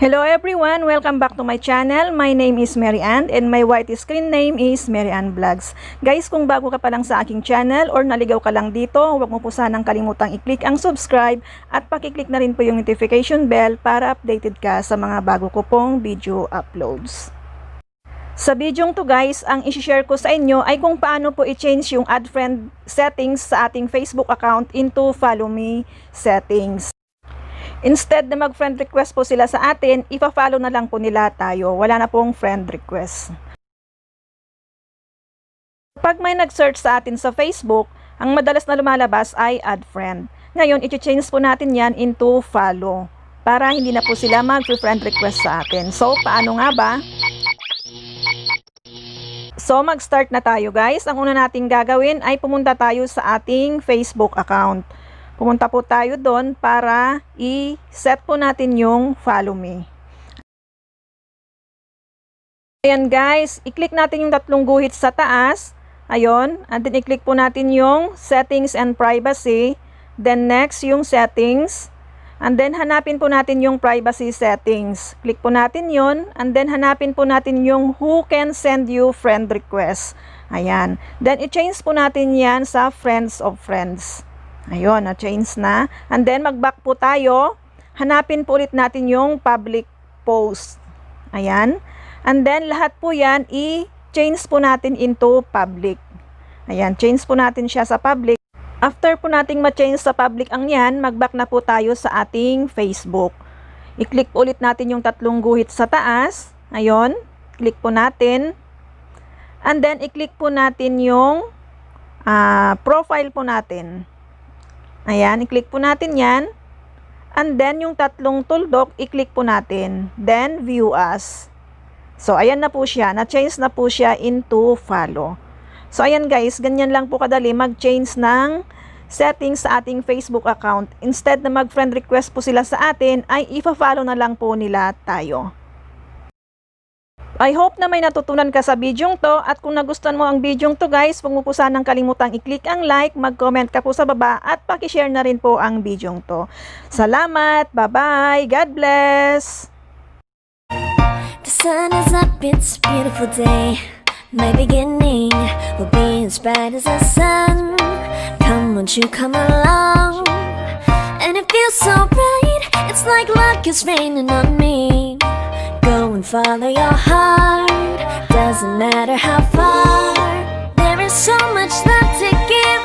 Hello everyone! Welcome back to my channel. My name is Mary Ann and my white screen name is Mary Ann Vlogs. Guys, kung bago ka pa lang sa aking channel or naligaw ka lang dito, huwag mo po sanang kalimutang i-click ang subscribe at pakiclick na rin po yung notification bell para updated ka sa mga bago ko pong video uploads. Sa bidyong to guys, ang isi-share ko sa inyo ay kung paano po i-change yung add friend settings sa ating Facebook account into follow me settings. Instead na mag-friend request po sila sa atin, ipa-follow na lang po nila tayo. Wala na pong friend request. Pag may nag-search sa atin sa Facebook, ang madalas na lumalabas ay add friend. Ngayon, i-change po natin yan into follow para hindi na po sila mag-friend request sa atin. So, paano nga ba? So, mag-start na tayo guys. Ang una nating gagawin ay pumunta tayo sa ating Facebook account. Pumunta po tayo doon para i-set po natin yung follow me. Ayan guys, i-click natin yung tatlong guhit sa taas. Ayun, and then i-click po natin yung settings and privacy. Then next yung settings. And then hanapin po natin yung privacy settings. Click po natin yon. And then hanapin po natin yung who can send you friend request. Ayan. Then i-change po natin yan sa friends of friends. Ayun, na-change na. And then, mag-back po tayo. Hanapin po ulit natin yung public post. Ayan. And then, lahat po yan, i-change po natin into public. Ayan, change po natin siya sa public. After po nating ma-change sa public ang yan, mag-back na po tayo sa ating Facebook. I-click ulit natin yung tatlong guhit sa taas. Ayun, click po natin. And then, i-click po natin yung profile po natin. Ayan, i-click po natin yan. And then, yung tatlong tuldok, i-click po natin. Then, view as. So, ayan na po siya. Na-change na po siya into follow. So, ayan guys, ganyan lang po kadali mag-change ng settings sa ating Facebook account. Instead na mag-friend request po sila sa atin, ay ipa-follow na lang po nila tayo. I hope na may natutunan ka sa bidyong to at kung nagustuhan mo ang bidyong to guys, huwag mo po sanang kalimutang i-click ang like, mag-comment ka po sa baba at paki-share na rin po ang bidyong to. Salamat! Bye-bye! God bless! The sun is up, it's a beautiful day. My beginning will be as bright as the sun. Come, won't you come along? And it feels so bright, it's like luck is raining on me. Go and follow your heart, doesn't matter how far. There is so much love to give.